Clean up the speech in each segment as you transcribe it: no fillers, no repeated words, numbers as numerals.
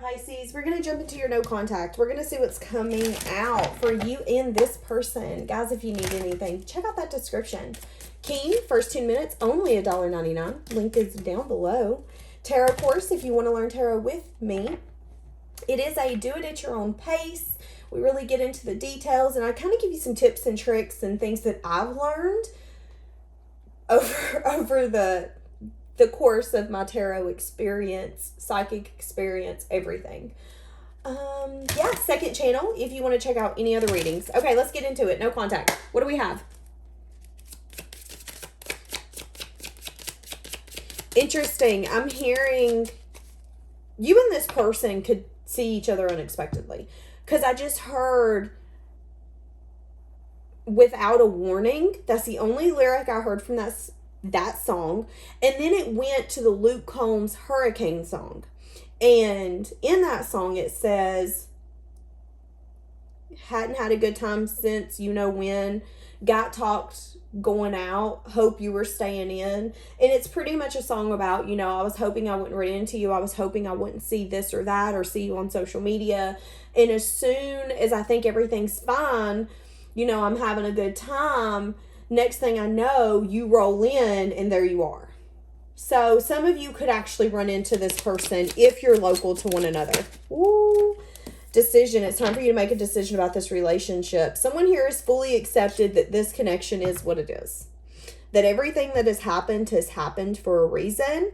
Pisces. We're going to jump into your no contact. We're going to see what's coming out for you and this person. Guys, if you need anything, check out that description. Keen, first 10 minutes, only $1.99. Link is down below. Tarot course, if you want to learn tarot with me. It is a do it at your own pace. We really get into the details, and I kind of give you some tips and tricks and things that I've learned over the course of my tarot experience, psychic experience, everything. Yeah, second channel if you want to check out any other readings. Okay, let's get into it. No contact. What do we have? Interesting. I'm hearing you and this person could see each other unexpectedly. Because I just heard without a warning. That's the only lyric I heard from that song. And then it went to the Luke Combs Hurricane song. And in that song it says, hadn't had a good time since you know when, got talked going out, hope you were staying in. And it's pretty much a song about, you know, I was hoping I wouldn't run into you, I was hoping I wouldn't see this or that or see you on social media, and as soon as I think everything's fine, you know, I'm having a good time, next thing I know, you roll in and there you are. So some of you could actually run into this person if you're local to one another. Ooh. Decision. It's time for you to make a decision about this relationship. Someone here has fully accepted that this connection is what it is. That everything that has happened for a reason.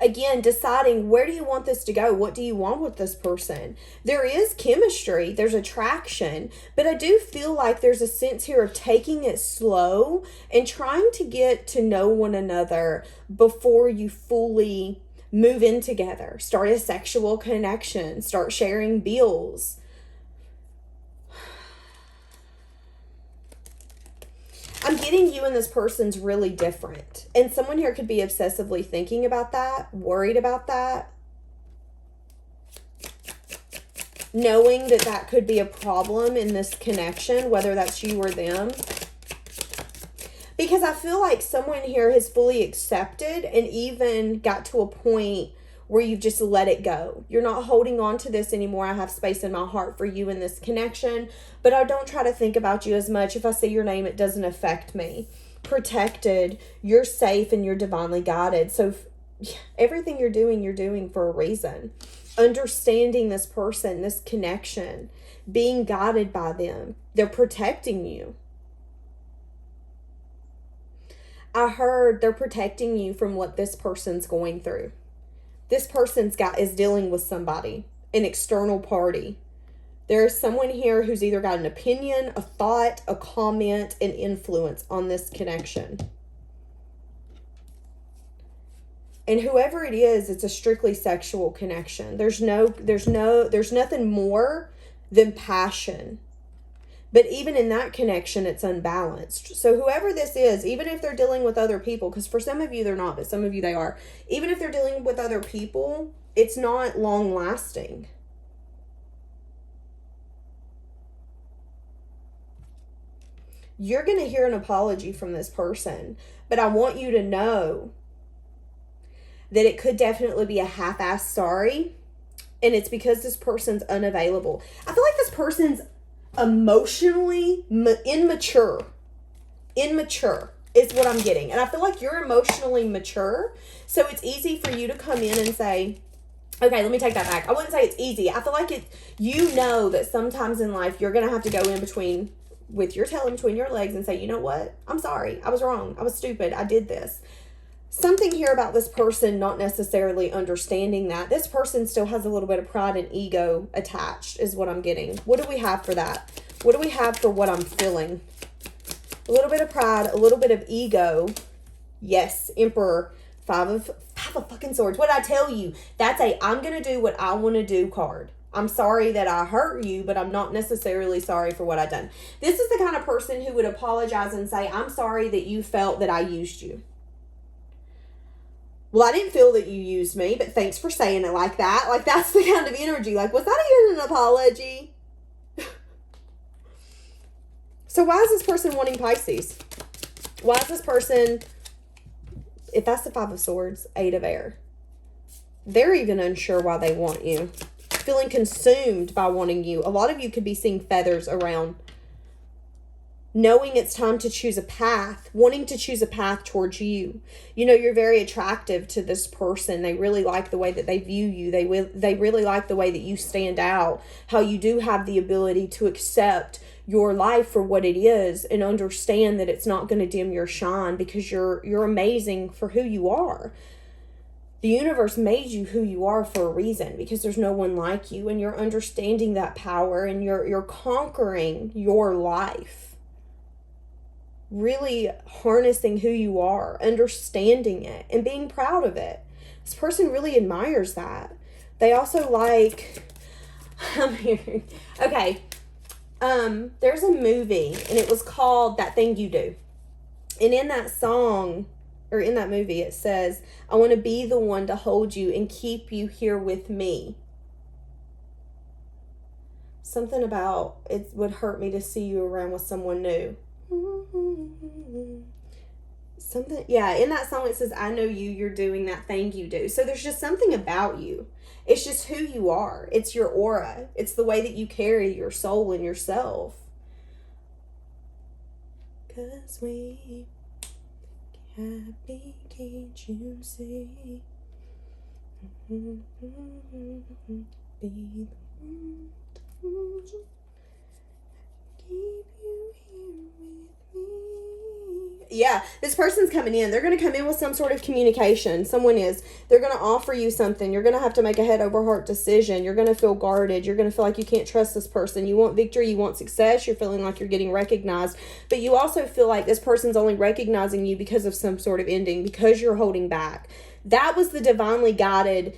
Again, deciding where do you want this to go? What do you want with this person? There is chemistry. There's attraction. But I do feel like there's a sense here of taking it slow and trying to get to know one another before you fully move in together, start a sexual connection, start sharing bills. I'm getting you and this person's really different. And someone here could be obsessively thinking about that, worried about that, knowing that that could be a problem in this connection, whether that's you or them. Because I feel like someone here has fully accepted and even got to a point where you've just let it go. You're not holding on to this anymore. I have space in my heart for you in this connection, but I don't try to think about you as much. If I see your name, it doesn't affect me. Protected, you're safe, and you're divinely guided. So everything you're doing for a reason. Understanding this person, this connection, being guided by them. They're protecting you. I heard they're protecting you from what this person's going through. This person's is dealing with somebody, an external party. There's someone here who's either got an opinion, a thought, a comment, an influence on this connection. And whoever it is, it's a strictly sexual connection. There's nothing more than passion. But even in that connection, it's unbalanced. So whoever this is, even if they're dealing with other people, because for some of you they're not, but some of you they are. Even if they're dealing with other people, it's not long lasting. You're going to hear an apology from this person. But I want you to know that it could definitely be a half-assed sorry. And it's because this person's unavailable. I feel like this person's emotionally immature is what I'm getting. And I feel like you're emotionally mature. So it's easy for you to come in and say, okay, let me take that back. I wouldn't say it's easy. I feel like you know that sometimes in life you're going to have to go in between with your tail in between your legs and say, you know what? I'm sorry. I was wrong. I was stupid. I did this. Something here about this person not necessarily understanding that. This person still has a little bit of pride and ego attached is what I'm getting. What do we have for that? What do we have for what I'm feeling? A little bit of pride, a little bit of ego. Yes, Emperor, five of fucking swords. What did I tell you? That's I'm going to do what I want to do card. I'm sorry that I hurt you, but I'm not necessarily sorry for what I've done. This is the kind of person who would apologize and say, I'm sorry that you felt that I used you. Well, I didn't feel that you used me, but thanks for saying it like that. Like, that's the kind of energy. Like, was that even an apology? So why is this person wanting Pisces? Why is this person, if that's the Five of Swords, Eight of Air, They're even unsure why they want you. Feeling consumed by wanting you. A lot of you could be seeing feathers around. Knowing it's time to choose a path. Wanting to choose a path towards you. You know, you're very attractive to this person. They really like the way that they view you. They really like the way that you stand out. How you do have the ability to accept your life for what it is and understand that it's not going to dim your shine because you're amazing for who you are. The universe made you who you are for a reason because there's no one like you, and you're understanding that power and you're conquering your life. Really harnessing who you are, understanding it, and being proud of it. This person really admires that. They also like, okay, there's a movie, and it was called That Thing You Do. And in that song, or in that movie, it says, I want to be the one to hold you and keep you here with me. Something about it would hurt me to see you around with someone new. Something, yeah, in that song it says, I know you, you're doing that thing you do. So there's just something about you. It's just who you are. It's your aura. It's the way that you carry your soul and yourself. 'Cause we happy, can't you see? Be the one to keep you here with me. Yeah, this person's coming in. They're going to come in with some sort of communication. Someone is. They're going to offer you something. You're going to have to make a head over heart decision. You're going to feel guarded. You're going to feel like you can't trust this person. You want victory. You want success. You're feeling like you're getting recognized. But you also feel like this person's only recognizing you because of some sort of ending, because you're holding back. That was the divinely guided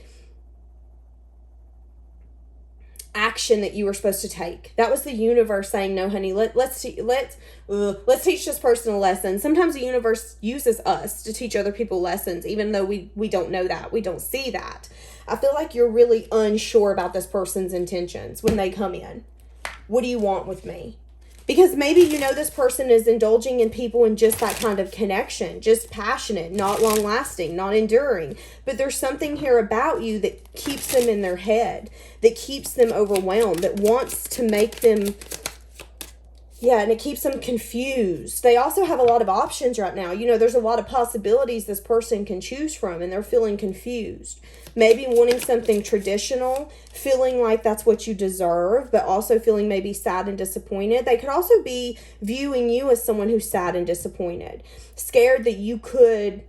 action that you were supposed to take. That was the universe saying, no, honey, let's teach this person a lesson. Sometimes the universe uses us to teach other people lessons, even though we don't know that. We don't see that. I feel like you're really unsure about this person's intentions when they come in. What do you want with me? Because maybe you know this person is indulging in people in just that kind of connection, just passionate, not long lasting, not enduring. But there's something here about you that keeps them in their head, that keeps them overwhelmed, that wants to make them, and it keeps them confused. They also have a lot of options right now. You know, there's a lot of possibilities this person can choose from, and they're feeling confused. Maybe wanting something traditional, feeling like that's what you deserve, but also feeling maybe sad and disappointed. They could also be viewing you as someone who's sad and disappointed, scared that you could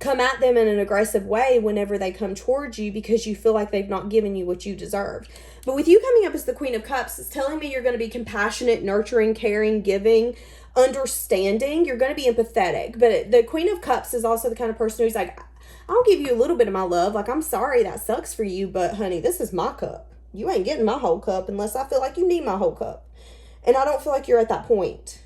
come at them in an aggressive way whenever they come towards you because you feel like they've not given you what you deserved. But with you coming up as the Queen of Cups, it's telling me you're going to be compassionate, nurturing, caring, giving, understanding. You're going to be empathetic. But the Queen of Cups is also the kind of person who's like, I'll give you a little bit of my love. Like, I'm sorry that sucks for you, but honey, this is my cup. You ain't getting my whole cup unless I feel like you need my whole cup. And I don't feel like you're at that point.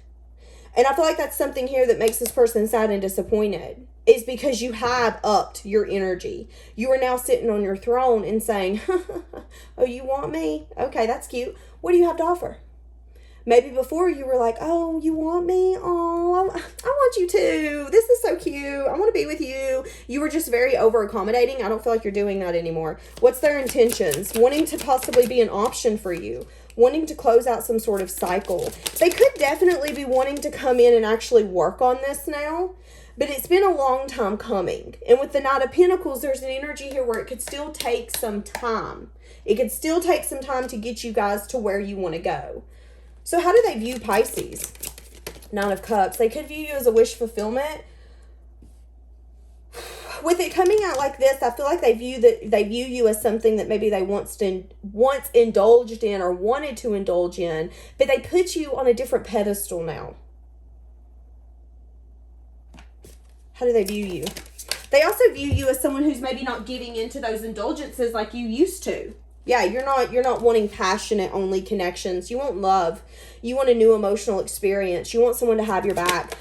And I feel like that's something here that makes this person sad and disappointed, is because you have upped your energy. You are now sitting on your throne and saying, oh, you want me? Okay, that's cute. What do you have to offer? Maybe before you were like, oh, you want me? Oh, I want you too. This is so cute. I want to be with you. You were just very over accommodating. I don't feel like you're doing that anymore. What's their intentions? Wanting to possibly be an option for you. Wanting to close out some sort of cycle. They could definitely be wanting to come in and actually work on this now. But it's been a long time coming. And with the Knight of Pentacles, there's an energy here where it could still take some time. It could still take some time to get you guys to where you want to go. So how do they view Pisces? Nine of Cups. They could view you as a wish fulfillment. With it coming out like this, I feel like they view you as something that maybe they once indulged in or wanted to indulge in, but they put you on a different pedestal now. How do they view you? They also view you as someone who's maybe not giving into those indulgences like you used to. Yeah, you're not wanting passionate only connections. You want love. You want a new emotional experience. You want someone to have your back.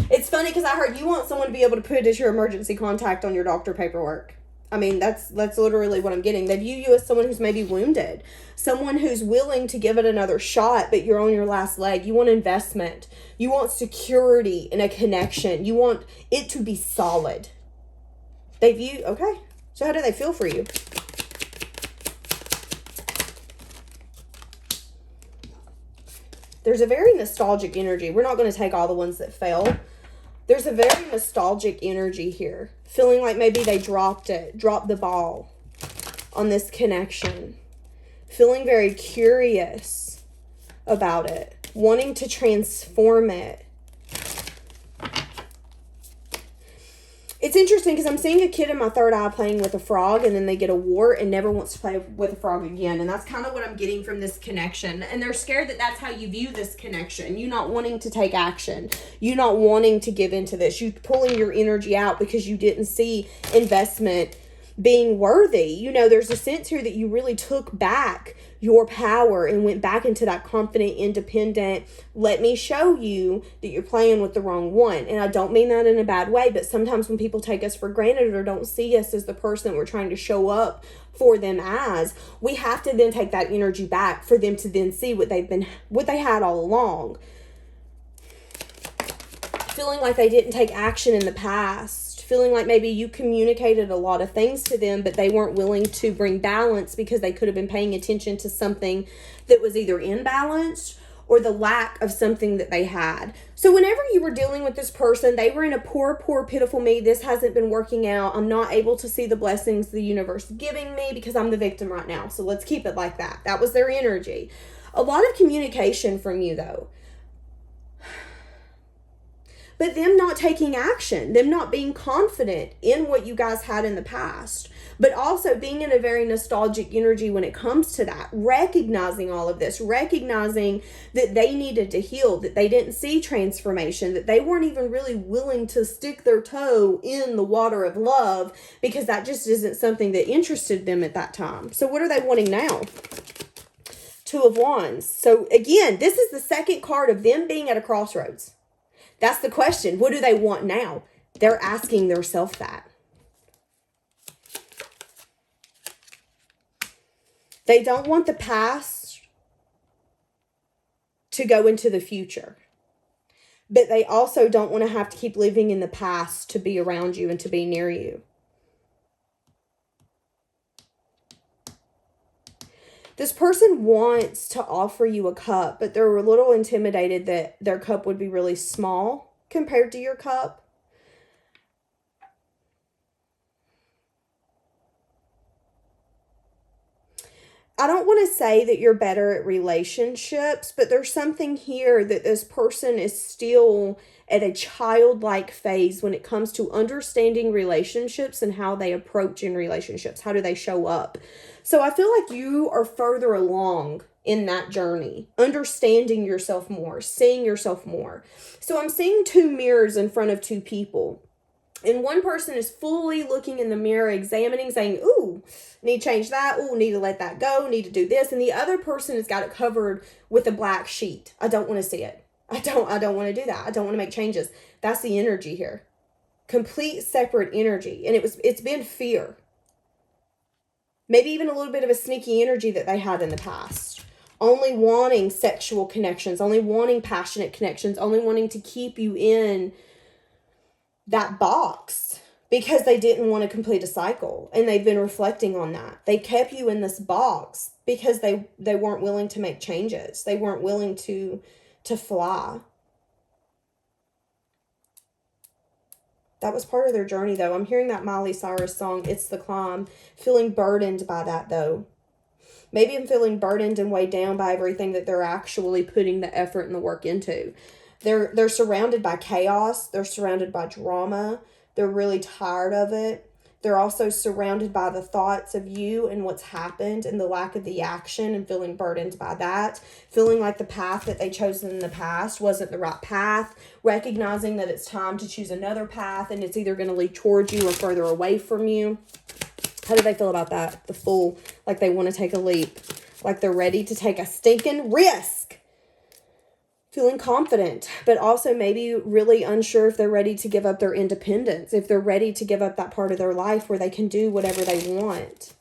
It's funny because I heard you want someone to be able to put as your emergency contact on your doctor paperwork. I mean, that's literally what I'm getting. They view you as someone who's maybe wounded. Someone who's willing to give it another shot, but you're on your last leg. You want investment. You want security in a connection. You want it to be solid. They view, okay. So how do they feel for you? There's a very nostalgic energy. We're not going to take all the ones that fell. There's a very nostalgic energy here. Feeling like maybe they dropped the ball on this connection. Feeling very curious about it. Wanting to transform it. It's interesting because I'm seeing a kid in my third eye playing with a frog, and then they get a wart and never wants to play with a frog again. And that's kind of what I'm getting from this connection. And they're scared that that's how you view this connection. You not wanting to take action. You not wanting to give into this. You pulling your energy out because you didn't see investment being worthy. You know, there's a sense here that you really took back your power and went back into that confident, independent, let me show you that you're playing with the wrong one. And I don't mean that in a bad way, but sometimes when people take us for granted or don't see us as the person we're trying to show up for them as, we have to then take that energy back for them to then see what they had all along. Feeling like they didn't take action in the past. Feeling like maybe you communicated a lot of things to them, but they weren't willing to bring balance because they could have been paying attention to something that was either imbalanced or the lack of something that they had. So whenever you were dealing with this person, they were in a poor, pitiful me. This hasn't been working out. I'm not able to see the blessings the universe is giving me because I'm the victim right now. So let's keep it like that. That was their energy. A lot of communication from you though. But them not taking action, them not being confident in what you guys had in the past, but also being in a very nostalgic energy when it comes to that, recognizing all of this, recognizing that they needed to heal, that they didn't see transformation, that they weren't even really willing to stick their toe in the water of love because that just isn't something that interested them at that time. So what are they wanting now? Two of Wands. So again, this is the second card of them being at a crossroads. That's the question. What do they want now? They're asking themselves that. They don't want the past to go into the future. But they also don't want to have to keep living in the past to be around you and to be near you. This person wants to offer you a cup, but they're a little intimidated that their cup would be really small compared to your cup. I don't want to say that you're better at relationships, but there's something here that this person is still at a childlike phase when it comes to understanding relationships and how they approach in relationships. How do they show up? So I feel like you are further along in that journey, understanding yourself more, seeing yourself more. So I'm seeing two mirrors in front of two people. And one person is fully looking in the mirror, examining, saying, ooh, need to change that. Ooh, need to let that go. Need to do this. And the other person has got it covered with a black sheet. I don't want to see it. I don't want to do that. I don't want to make changes. That's the energy here. Complete separate energy. And it's been fear. Maybe even a little bit of a sneaky energy that they had in the past. Only wanting sexual connections, only wanting passionate connections, only wanting to keep you in that box because they didn't want to complete a cycle. And they've been reflecting on that. They kept you in this box because they weren't willing to make changes. They weren't willing to fly. That was part of their journey, though. I'm hearing that Miley Cyrus song, It's the Climb. Feeling burdened by that, though. Maybe I'm feeling burdened and weighed down by everything that they're actually putting the effort and the work into. They're surrounded by chaos. They're surrounded by drama. They're really tired of it. They're also surrounded by the thoughts of you and what's happened and the lack of the action and feeling burdened by that. Feeling like the path that they chose in the past wasn't the right path. Recognizing that it's time to choose another path and it's either going to lead towards you or further away from you. How do they feel about that? The Fool. Like they want to take a leap. Like they're ready to take a stinking risk. Feeling confident, but also maybe really unsure if they're ready to give up their independence, if they're ready to give up that part of their life where they can do whatever they want.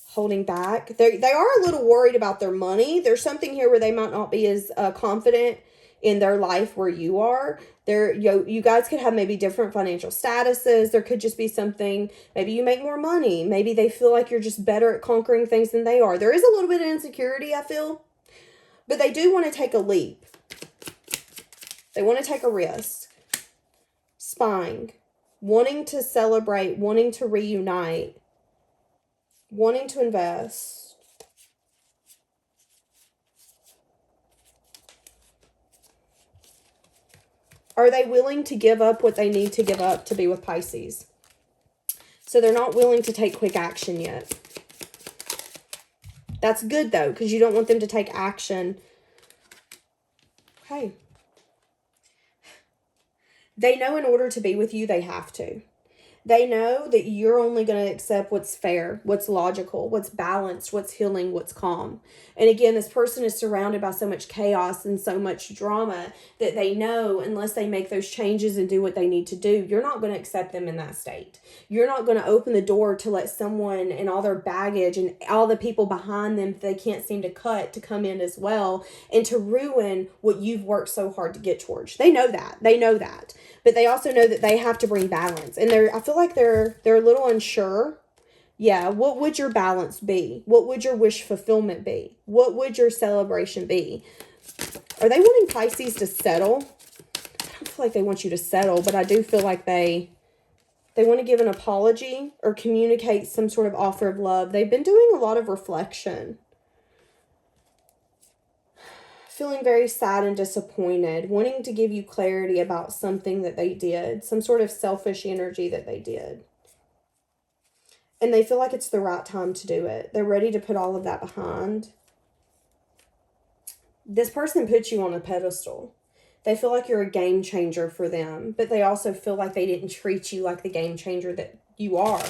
Holding back. They are a little worried about their money. There's something here where they might not be as confident in their life where you are. You guys could have maybe different financial statuses. There could just be something, maybe you make more money. Maybe they feel like you're just better at conquering things than they are. There is a little bit of insecurity, I feel. But they do want to take a leap. They want to take a risk. Spying. Wanting to celebrate. Wanting to reunite. Wanting to invest. Are they willing to give up what they need to give up to be with Pisces? So they're not willing to take quick action yet. That's good, though, because you don't want them to take action. Okay. They know in order to be with you, they have to. They know that you're only going to accept what's fair, what's logical, what's balanced, what's healing, what's calm. And again, this person is surrounded by so much chaos and so much drama that they know unless they make those changes and do what they need to do, you're not going to accept them in that state. You're not going to open the door to let someone and all their baggage and all the people behind them that they can't seem to cut to come in as well and to ruin what you've worked so hard to get towards. They know that. They know that. But they also know that they have to bring balance. And I feel like they're a little unsure. Yeah, what would your balance be? What would your wish fulfillment be? What would your celebration be? Are they wanting Pisces to settle? I don't feel like they want you to settle, but I do feel like they want to give an apology or communicate some sort of offer of love. They've been doing a lot of reflection. Feeling very sad and disappointed, wanting to give you clarity about something that they did, some sort of selfish energy that they did. And they feel like it's the right time to do it. They're ready to put all of that behind. This person puts you on a pedestal. They feel like you're a game changer for them, but they also feel like they didn't treat you like the game changer that you are,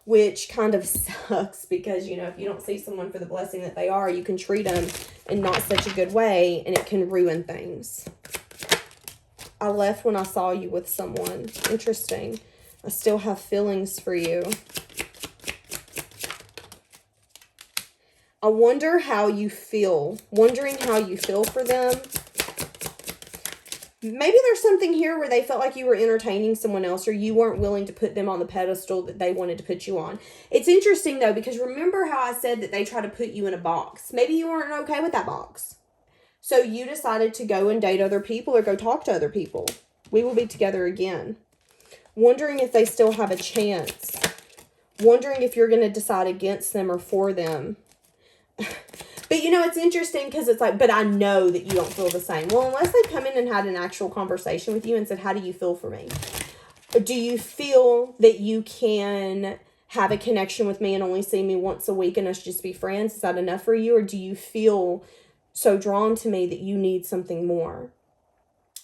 which kind of sucks because, you know, if you don't see someone for the blessing that they are, you can treat them in not such a good way and it can ruin things. I left when I saw you with someone. Interesting. I still have feelings for you. I wonder how you feel. Wondering how you feel for them. Maybe there's something here where they felt like you were entertaining someone else or you weren't willing to put them on the pedestal that they wanted to put you on. It's interesting, though, because remember how I said that they try to put you in a box. Maybe you weren't okay with that box. So you decided to go and date other people or go talk to other people. We will be together again. Wondering if they still have a chance. Wondering if you're going to decide against them or for them. But, you know, it's interesting because it's like, but I know that you don't feel the same. Well, unless they come in and had an actual conversation with you and said, how do you feel for me? Do you feel that you can have a connection with me and only see me once a week and us just be friends? Is that enough for you? Or do you feel so drawn to me that you need something more?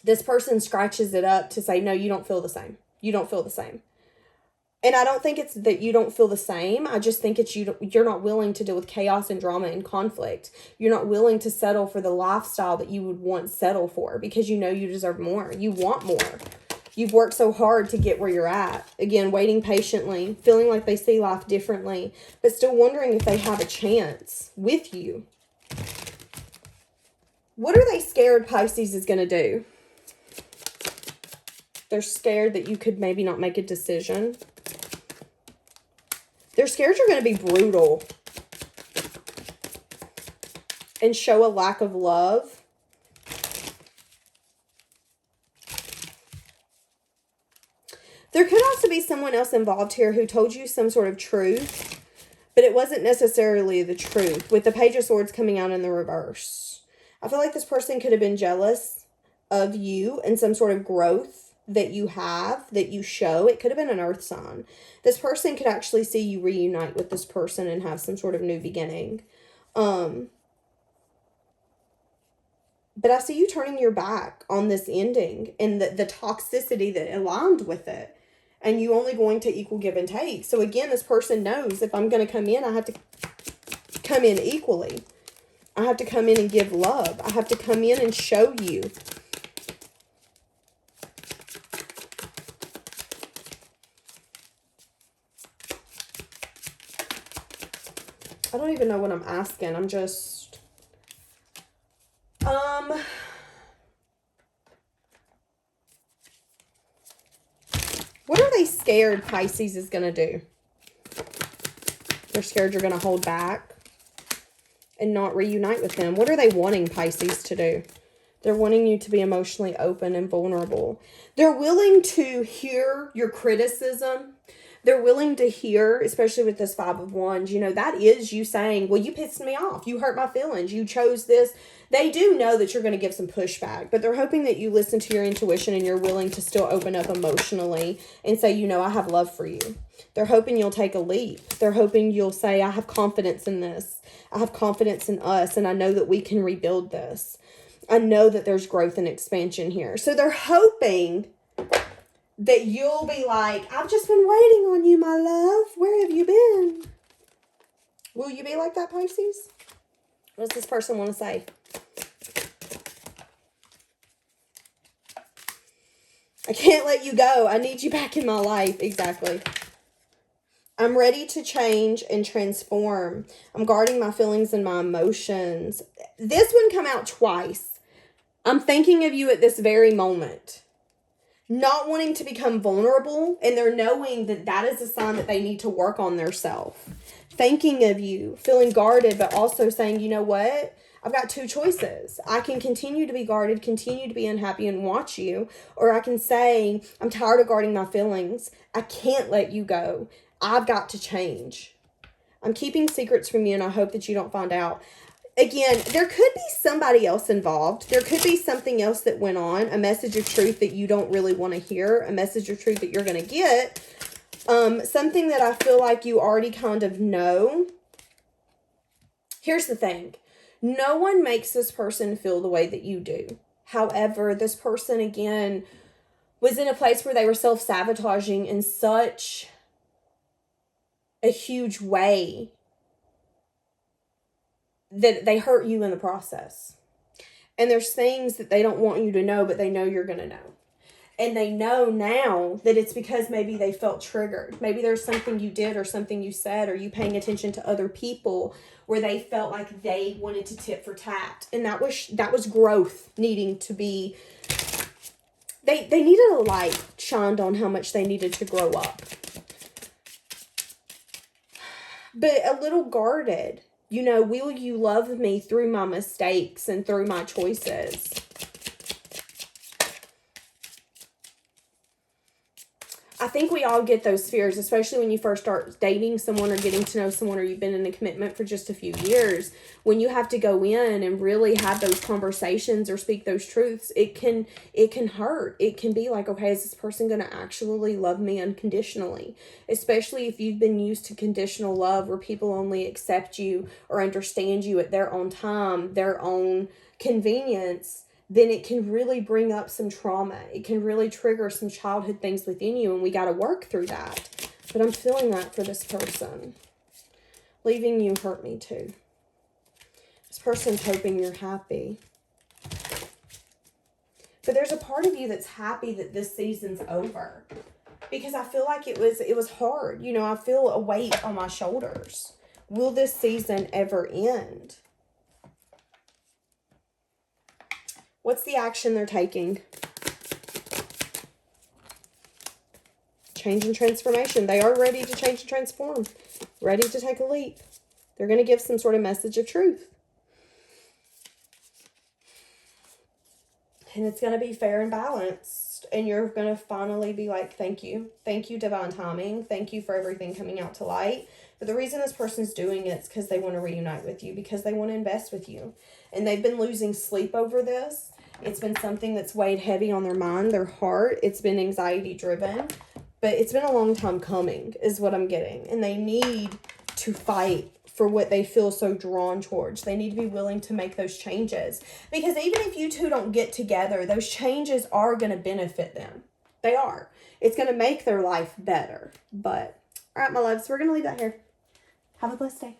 This person scratches it up to say, no, you don't feel the same. You don't feel the same. And I don't think it's that you don't feel the same. I just think it's you're not willing to deal with chaos and drama and conflict. You're not willing to settle for the lifestyle that you would once settle for because you know you deserve more. You want more. You've worked so hard to get where you're at. Again, waiting patiently, feeling like they see life differently, but still wondering if they have a chance with you. What are they scared Pisces is going to do? They're scared that you could maybe not make a decision. They're scared you're going to be brutal and show a lack of love. There could also be someone else involved here who told you some sort of truth, but it wasn't necessarily the truth, with the Page of Swords coming out in the reverse. I feel like this person could have been jealous of you and some sort of growth that you have, that you show. It could have been an earth sign. This person could actually see you reunite with this person and have some sort of new beginning. But I see you turning your back on this ending and the toxicity that aligned with it. And you only going to equal give and take. So again, this person knows if I'm going to come in, I have to come in equally. I have to come in and give love. I have to come in and show you. I don't even know what I'm asking. I'm just, are they scared Pisces is going to do? They're scared you're going to hold back and not reunite with them. What are they wanting Pisces to do? They're wanting you to be emotionally open and vulnerable. They're willing to hear your criticism. They're willing to hear, especially with this Five of Wands, that is you saying, well, you pissed me off. You hurt my feelings. You chose this. They do know that you're going to give some pushback, but they're hoping that you listen to your intuition and you're willing to still open up emotionally and say, I have love for you. They're hoping you'll take a leap. They're hoping you'll say, I have confidence in this. I have confidence in us, and I know that we can rebuild this. I know that there's growth and expansion here. So they're hoping that you'll be like, I've just been waiting on you, my love. Where have you been? Will you be like that, Pisces? What does this person want to say? I can't let you go. I need you back in my life. Exactly. I'm ready to change and transform. I'm guarding my feelings and my emotions. This one come out twice. I'm thinking of you at this very moment. Not wanting to become vulnerable, and they're knowing that that is a sign that they need to work on their self. Thinking of you, feeling guarded, but also saying, you know what? I've got two choices. I can continue to be guarded, continue to be unhappy and watch you, or I can say, I'm tired of guarding my feelings. I can't let you go. I've got to change. I'm keeping secrets from you, and I hope that you don't find out. Again, there could be somebody else involved. There could be something else that went on, a message of truth that you don't really want to hear, a message of truth that you're going to get, something that I feel like you already kind of know. Here's the thing. No one makes this person feel the way that you do. However, this person, again, was in a place where they were self-sabotaging in such a huge way that they hurt you in the process. And there's things that they don't want you to know, but they know you're going to know. And they know now that it's because maybe they felt triggered. Maybe there's something you did or something you said or you paying attention to other people where they felt like they wanted to tit for tat. And that was growth needing to be... They needed a light shined on how much they needed to grow up. But a little guarded. Will you love me through my mistakes and through my choices? I think we all get those fears, especially when you first start dating someone or getting to know someone, or you've been in a commitment for just a few years. When you have to go in and really have those conversations or speak those truths, it can hurt. It can be like, okay, is this person going to actually love me unconditionally? Especially if you've been used to conditional love where people only accept you or understand you at their own time, their own convenience. Then it can really bring up some trauma. It can really trigger some childhood things within you, and we got to work through that. But I'm feeling that for this person. Leaving you hurt me too. This person's hoping you're happy. But there's a part of you that's happy that this season's over. Because I feel like it was hard. I feel a weight on my shoulders. Will this season ever end? What's the action they're taking? Change and transformation. They are ready to change and transform. Ready to take a leap. They're going to give some sort of message of truth. And it's going to be fair and balanced. And you're going to finally be like, thank you. Thank you, divine timing. Thank you for everything coming out to light. But the reason this person's doing it is because they want to reunite with you. Because they want to invest with you. And they've been losing sleep over this. It's been something that's weighed heavy on their mind, their heart. It's been anxiety driven. But it's been a long time coming is what I'm getting. And they need to fight for what they feel so drawn towards. They need to be willing to make those changes. Because even if you two don't get together, those changes are going to benefit them. They are. It's going to make their life better. But, all right, my loves, we're going to leave that here. Have a blessed day.